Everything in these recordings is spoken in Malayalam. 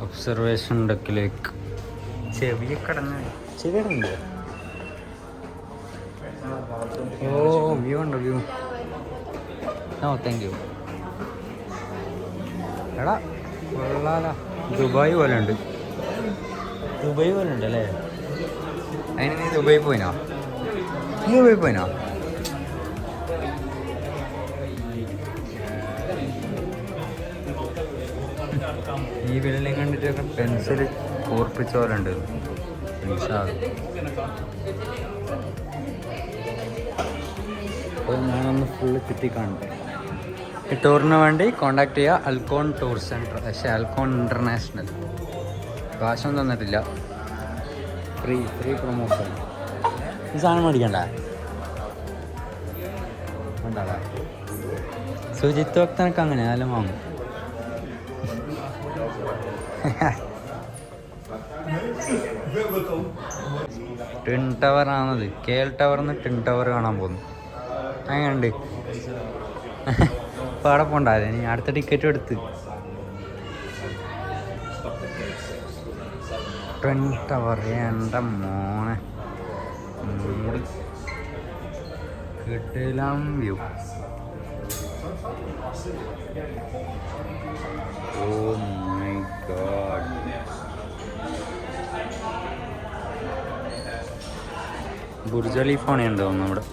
ഒബ്സർവേഷൻ ഡെക്കിലേക്ക് ചെവിയെ കടന്ന് ചെവിയുണ്ട്. ഓ വ്യൂ ഉണ്ട് വ്യൂ. ഓ താങ്ക് യു. എടാ കൊള്ളാല, ദുബായ് പോലെ ഉണ്ട്. ദുബായ് പോലെ ഉണ്ട് അല്ലേ? അതിന് നീ ദുബായി പോയിനോ? നീ ദുബായി പോയിനോ? ഈ ബിൽഡിങ് കണ്ടിട്ടൊക്കെ പെൻസിൽ കൂർപ്പിച്ച പോലെ ഉണ്ട്. അപ്പോൾ ഞാനൊന്ന് ഫുള്ള് ചുറ്റി കാണട്ടെ. ഈ ടൂറിന് വേണ്ടി കോണ്ടാക്ട് ചെയ്യുക അൽക്കോൺ ടൂർ സെൻറ്റർ, പക്ഷേ അൽക്കോൺ ഇൻ്റർനാഷണൽ. കാശൊന്നും തന്നിട്ടില്ല, ഫ്രീ പ്രൊമോഷൻ. ഈ സാധനം മേടിക്കണ്ട ഉണ്ടാടാ. സുജിത്ത് ഭക്തനൊക്കെ അങ്ങനെ നല്ല വാങ്ങും. ട്വിൻ ടവർ ആണത്. KL ടവറിന്ന് ട്വിൻ ടവർ കാണാൻ പോകുന്നു. അങ്ങനെയുണ്ട്. ഇപ്പോൾ അവിടെ പോണ്ടാതെ, ഇനി അടുത്ത ടിക്കറ്റും എടുത്ത്. ട്വിൻ ടവർ എൻ്റെ മോനെ കിട്ടില്ല view. Oh my god. Burj ഖലീഫാണ് ഉണ്ടോ നമ്മുടെ.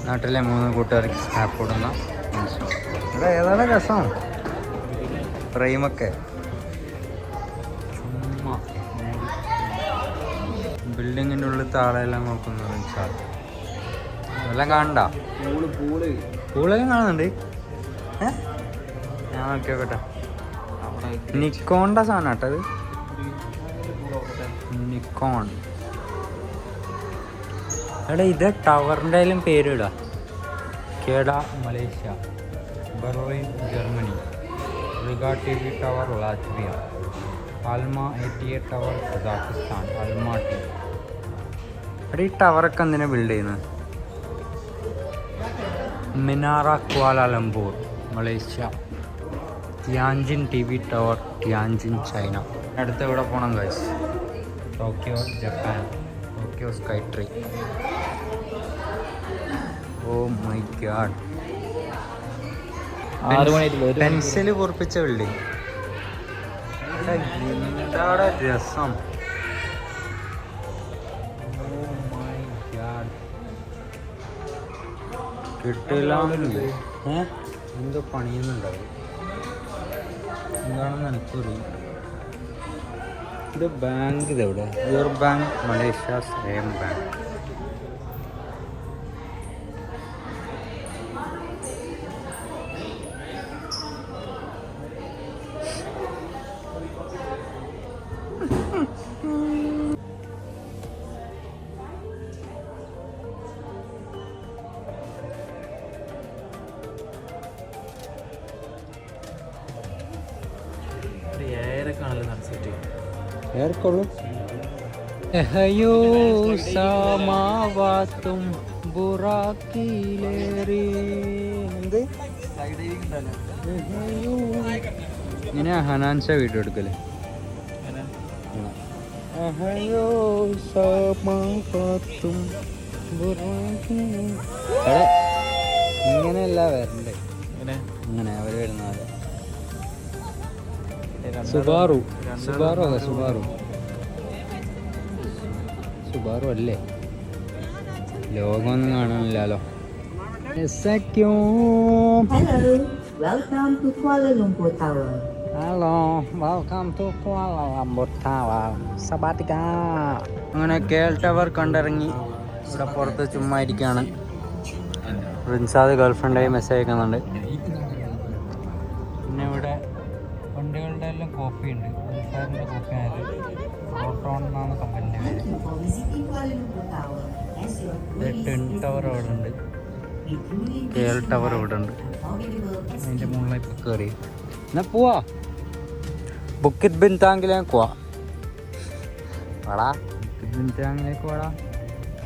നാട്ടിലെ 3 കൂട്ടുകാർക്ക് സ്നാപ്പ് കൊടുന്ന ഇവിടെ ഏതാണ് രസം. ഫ്രെയിമൊക്കെ ചുമ്മാ ബിൽഡിങ്ങിൻ്റെ ഉള്ളിൽ താളെല്ലാം നോക്കുന്നത് വെച്ചാൽ എല്ലാം കാണണ്ട. പൂളെല്ലാം കാണുന്നുണ്ട്. ഞാൻ നോക്കിയോട്ടെ. നിക്കോണിൻ്റെ സാധനം കേട്ടോ അത്. നിക്കോൺ. എടാ ഇത് ടവറിൻ്റെ ആയാലും പേരിടാം. കേഡ Malaysia, Berlin Germany, Riga TV tower Latvia, അൽമ 88 ടവർ കസാഖിസ്ഥാൻ, അൽമാട്ടി. എടാ ഈ ടവറൊക്കെ എന്തിനാണ് ബിൽഡ് ചെയ്യുന്നത്? Menara Kuala Lumpur Malaysia, Tianjin TV tower Tianjin China. അടുത്ത എവിടെ പോകണം guys? Tokyo Japan, Tokyo sky tree. Oh my god. Pencil കുറിപ്പിച്ച ബിൽഡിങ്. എന്താണ് രസം. Oh my god. കിട്ടില്ല. എന്തോ പണിയുന്നുണ്ടാവും. എന്താണെന്ന് എനിക്കറിയില്ല. ഇത് ബാങ്ക് ഇതെവിടെ? Your bank Malaysia same bank. ഏർക്കൊള്ളു. എഹയോ സമാവാത്തും ബുറാക്കിലേറി. എന്ത് ഇങ്ങനെ ഹനാൻഷ വീഡിയോ എടുക്കല്ലേ? എഹയോ സമാവാത്തും ബുറാക്കി. ഇങ്ങനെയല്ല വരണ്ടേ? ഇങ്ങനെ അവർ വരുന്നത്. സുബാറു അല്ലേ? ലോകമൊന്നും കാണാനില്ലല്ലോ. Hello, welcome to Kuala Lumpur tower. സബാത്തിക. അങ്ങനെ KL ടവർ കണ്ടിറങ്ങി ഇവിടെ പുറത്ത് ചുമ്മാ ഇരിക്കുകയാണ്. റിൻസാദ് ഗേൾഫ്രണ്ടായി മെസ്സേജ് അയക്കുന്നുണ്ട്. പിന്നെ ഇവിടെ വണ്ടികളുടെ എല്ലാം കോപ്പി ഉണ്ട്. അൽഫാറിൻ്റെ കോപ്പി ആയത് പ്രോട്ടോൺ എന്നാണ് കമ്പനിൻ്റെ പേര്. ട്വിൻ ടവർ അവിടെ ഉണ്ട്, KL ടവർ ഇവിടെ ഉണ്ട്. അതിൻ്റെ മുകളിൽ ഇപ്പോൾ കയറി എന്നാൽ പോവാ. ബുക്കിറ്റ് ബിൻതാങ്കിലേക്ക് പോവാ. വാടാ ബുക്കിറ്റ് ബിൻതാങ്കിലേക്ക് വാടാ.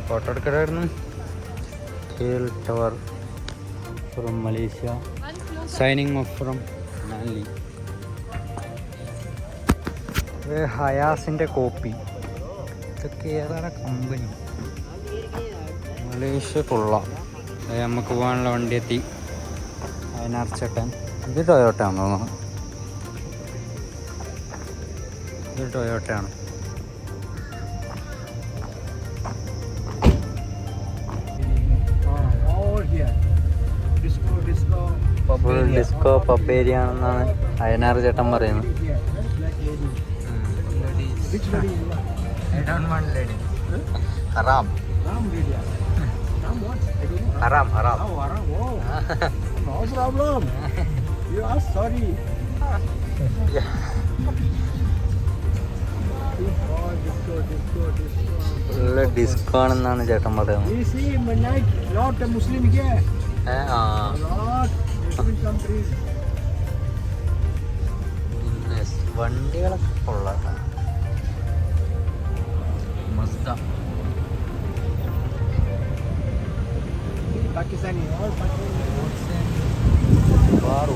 ഫോട്ടോ എടുക്കടായിരുന്നു. KL tower from Malaysia, signing off from Mali. ഹയാസിൻ്റെ കോപ്പി. ഇതൊക്കെ ഏതാണ് കമ്പനി? മലേഷ്യ കൊള്ളാം. നമുക്ക് പോകാനുള്ള വണ്ടി എത്തി. വയനാർച്ചട്ടൻ. ഇത് ടൊയോട്ട ആണെന്ന് തോന്നുന്നു. ഇത് ടൊയോട്ട ആണ്. ഡിസ്കോ പപ്പേരിയാണെന്നാണ് അയനാർ ചേട്ടൻ പറയുന്നത്. ഹറാം ഹറാം ഹറാം. No problem. You are sorry. Full disco ആണെന്നാണ് ചേട്ടൻ പറയുന്നത്. You see, midnight, lot of Muslim here. Lot Muslim countries. വണ്ടികളൊക്കെ കൊള്ളാം. മസ്ത Pakistani, all Pakistani. Baru.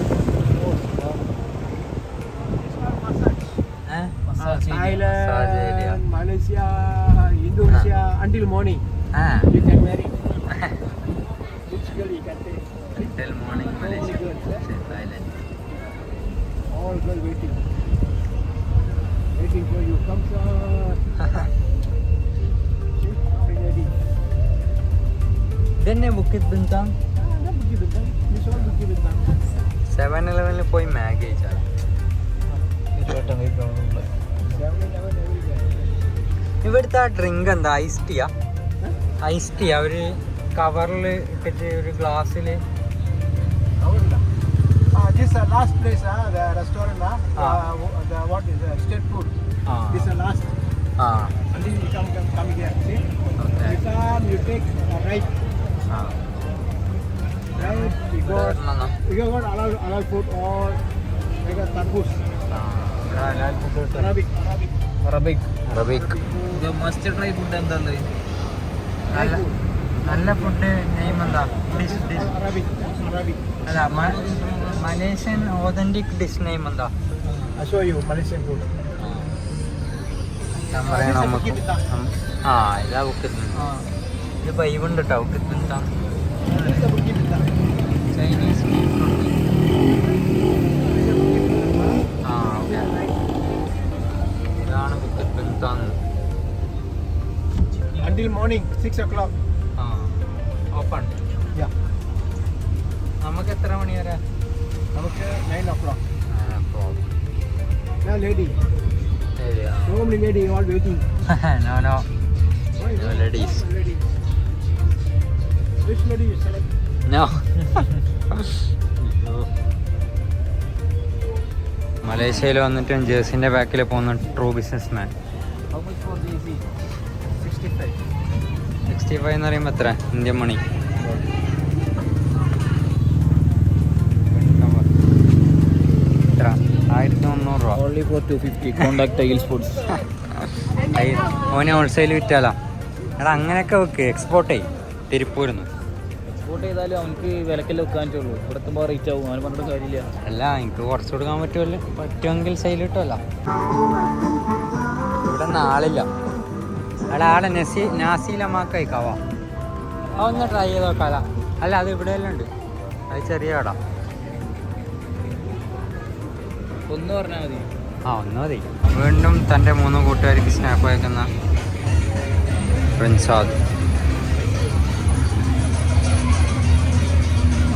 Thailand, Malaysia, Indonesia, until morning. You can marry. Which girl you can take? Until morning, Malaysia, Thailand. All girl waiting. Waiting for you. Come sir. Ready. ഇതന്നെ ബുക്കിത് ബിന്താം. Bukit Bintang. This all Bukit Bintang. 7-Eleven പോയി മാഗി കഴിച്ചാൽ 7-Eleven everywhere. ഇവിടുത്തെ ആ ഡ്രിങ്ക് എന്താ? ഐസ് ടീയാ? ഐസ് ടീ ഒരു കവറിൽ ഇട്ടിട്ട് ഒരു ഗ്ലാസ്സിൽ. This is the last place, the restaurant, the what is the street food. This is the last. And then you come here. See? Okay. You come, you take right. Right. You got halal food or like a tarbus. Arabic. ഇത് മസ്റ്റ് ട്രൈ ഫുഡ് എന്താ? നല്ല ഫുഡ് നെയിം എന്താ? Arabic. അല്ല മലേഷ്യൻ ഓതന്റിക് ഡിഷ് നെയിം എന്താ? I show you Malaysian food. ഞാൻ പറയണ നമുക്ക്. ഇതാ ബുക്കിത്. ഇത് വൈബുണ്ട് കേട്ടോ ബുക്കിത് ബിന്താം. ചൈനീസ് ഇതാണ് ബുക്കിത് ബിന്താം. Until morning 6 o'clock. Open. Yeah. നമുക്ക് എത്ര മണി വരെ? നമുക്ക് 9 o'clock. Now lady. So many lady all waiting. No ladies. Which lady you select? No. മലേഷ്യയിൽ വന്നിട്ടും ജേഴ്സിൻ്റെ ബാക്കിൽ പോകുന്ന true business man. How much for the AC? 65. 65 എന്ന് പറയുമ്പോൾ എത്ര ഇന്ത്യൻ മണി? എത്ര? 1300 രൂപ. Only for 250. Contact Tiles Foods. ഓനെ ഹോൾസെയിൽ വിറ്റാലാ. എടാ അങ്ങനെയൊക്കെ വെക്ക്. എക്സ്പോർട്ട് ചെയ്യും തിരുപ്പൂരിന്ന്. എക്സ്പോർട്ട് ചെയ്താലും അവനക്ക് വിലക്കല്ലേ വെക്കാൻ പറ്റുള്ളൂ. ഇവിടെ എത്തുമ്പോൾ റേറ്റ് ആവും. അവന് പറഞ്ഞിട്ട് കാര്യമില്ല. അല്ല എനിക്ക് കുറച്ച് കൊടുക്കാൻ പറ്റുമെങ്കിൽ സെയിൽ കിട്ടുമല്ലോ. ഇവിടെ നാളില്ല. എടാ ആടെ നാസിലമാക്ക് കഴിക്കാവാ. അതൊന്ന് ട്രൈ ചെയ്ത് നോക്കാല. അല്ല അത് ഇവിടെ എല്ലാം ഉണ്ട്. അത് ചെറിയ കട. ഒന്ന് പറഞ്ഞാൽ മതി. ഒന്ന് മതി. വീണ്ടും തൻ്റെ 3 കൂട്ടുകാർക്ക് സ്നാപ്പ് അയക്കുന്ന പ്രിൻസാദ്.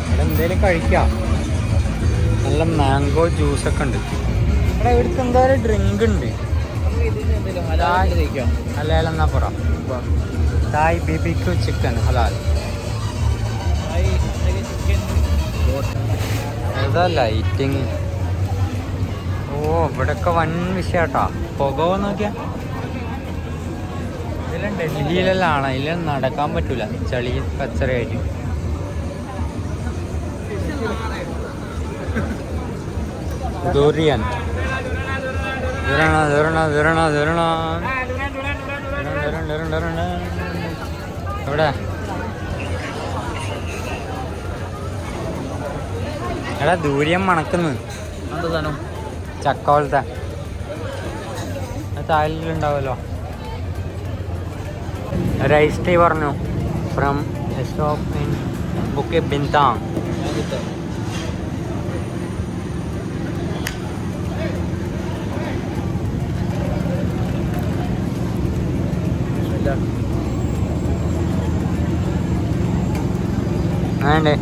ഇവിടെ എന്തേലും കഴിക്കാം. നല്ല മാംഗോ ജ്യൂസൊക്കെ ഉണ്ട്. ഇവിടെ ഇവിടുത്തെ എന്തായാലും ഡ്രിങ്ക് ഉണ്ട്. ഹലാൽ എന്നാ പറ. തായ് BBQ ചിക്കൻ ഹലാൽ. ഏതാ ലൈറ്റിങ്? ഇവിടൊക്കെ വൻ വിഷയാട്ടാ. പുക നോക്കിയാ. ഇതെല്ലാം ഡൽഹിയിലെല്ലാം ആണ്. ഇതിലും നടക്കാൻ പറ്റൂല. ചളി കച്ചറയായിട്ട്. ദുരിയൻ എവിടെ? എടാ ദൂര്യം മണക്കുന്നു. എന്താ സാധനം? ചക്ക പോലത്തെ താലിലുണ്ടാവുമല്ലോ. ഒരു ഐസ് ടീ പറഞ്ഞു ഫ്രം സ്റ്റോപ്പ് ഇൻ ബുക്കിറ്റ് ബിന്താങ്. വേണ്ടേ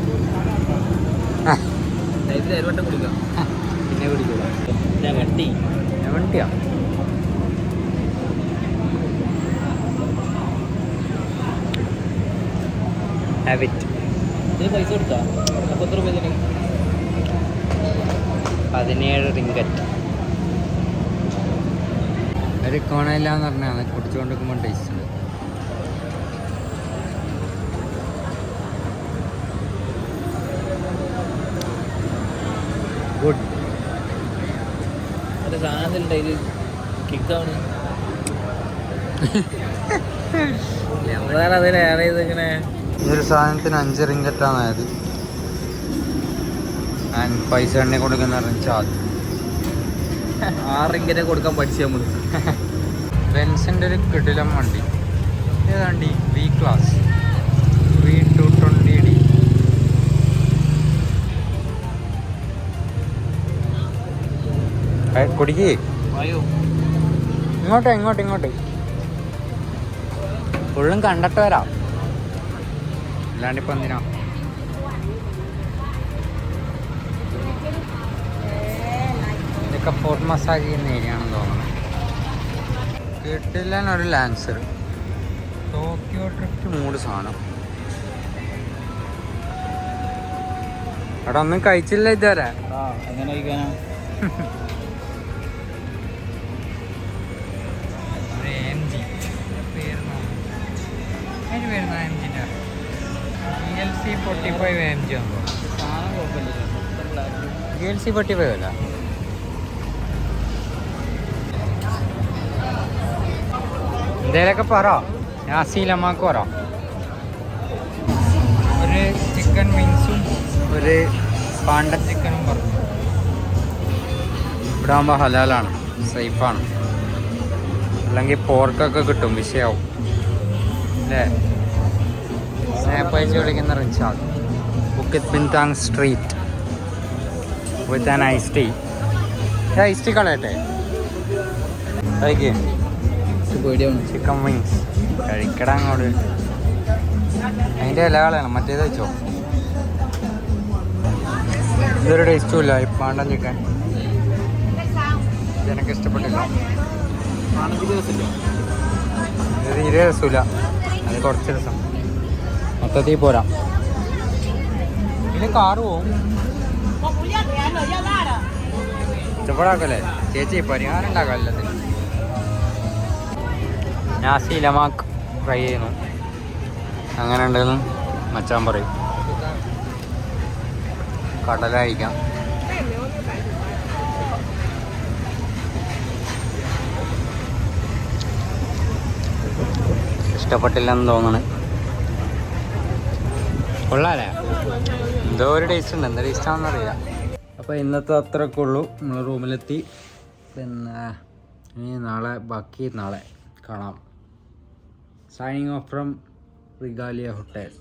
പിന്നെ കുടിക്കൂല. വണ്ടി വണ്ടിയാ. ഹാബിറ്റ് ഇതിന് പൈസ കൊടുത്താ? അപ്പോൾ എത്ര രൂപ ഇതിന്? 17 റിങ്കറ്റ്. ഒരു കോണയില്ലാന്ന് പറഞ്ഞാൽ കുടിച്ചുകൊണ്ടിരിക്കുമ്പോൾ ടേസ്റ്റ് ഉണ്ട്. ഗുഡ്. അതിൻ്റെ സാധനത്തിലുണ്ട് ഇത് കിക്കാണ്. അതിലേറെ ഇതിങ്ങനെ ഈ ഒരു സാധനത്തിന് 5 റിങ്കറ്റാണ് ആയത്. ഞാൻ പൈസ എണ്ണി കൊടുക്കുന്ന ചാർജ് 6 റിങ്കിനെ കൊടുക്കാൻ പഠിച്ചു നമ്മൾ. ബെൻസിൻ്റെ ഒരു കിടിലം വണ്ടി. ഏതാണ്ടി വി ക്ലാസ് V220D. കുടിക്കേ. വായോ ഇങ്ങോട്ട് ഫുള്ളും കണ്ടിട്ട് വരാം. അല്ലാണ്ടിപ്പോൾ എന്തിനാ. ഇതൊക്കെ ഫോർട്ട് മസാജ് ചെയ്യുന്ന ഏരിയ ആണെന്ന് തോന്നുന്നു. കിട്ടില്ല ഒരു ലാൻസർ. ടോക്കിയോ ട്രിപ്പ് മൂഡ് സാധനം. അവിടെ ഒന്നും കഴിച്ചില്ല ഇതുവരെ. എങ്ങനെ കഴിക്കാനാ? GLC 45 AMG ആണോ? സാധനം കുഴപ്പമില്ല. GLC 45 അല്ല. എന്തേലൊക്കെ പറ. നാസിലമാക്ക് പറ. ഒരു ചിക്കൻ വിങ്സും ഒരു പാണ്ടൻ ചിക്കനും പറഞ്ഞു. ഇവിടെ ആകുമ്പോൾ ഹലാലാണ്, സേഫാണ്. അല്ലെങ്കിൽ പോർക്കൊക്കെ കിട്ടും, വിഷയാവും അല്ലേ. സ്നാപ്പ് അയച്ച് വിളിക്കുന്ന Richard. Bukit Bintang street with an ice tea. Ice tea കളയട്ടെ. കഴിക്കേ പേടിയാണ്. ചിക്കൻ വിങ്സ് കഴിക്കട അങ്ങോട്ട്. അതിൻ്റെ ഇല കളയണം, മറ്റേത് വെച്ചോ. ഇതൊരു ടേസ്റ്റും ഇല്ല. പാണ്ടൻ ചിക്കൻ ഇതെനിക്ക് ഇഷ്ടപ്പെട്ടില്ല. ഇത് തീരെ രസമില്ല. അത് കുറച്ച് രസം, മൊത്തത്തിൽ പോരാ. ഇതിന് കാറ് പോവും. ഇഷ്ടപ്പെടാക്കല്ലേ ചേച്ചി, പരിഹാരം ഉണ്ടാക്കാം എല്ലാത്തിനും. നാസി ലമാക്ക് ട്രൈ ചെയ്യുന്നു. അങ്ങനെ ഉണ്ടെന്ന് മച്ചാൻ പറയും. കടലായിരിക്കാം. ഇഷ്ടപ്പെട്ടില്ലെന്ന് തോന്നണേ. കൊള്ളാല്ലേ? എന്തോ ഒരു ടേസ്റ്റ് ഉണ്ട്. എന്താ ടേസ്റ്റാണെന്ന് അറിയില്ല. അപ്പോൾ ഇന്നത്തെ അത്രയൊക്കെ ഉള്ളൂ. നമ്മൾ റൂമിലെത്തി. പിന്നെ ഇനി നാളെ കാണാം. Signing off from Regalia hotel.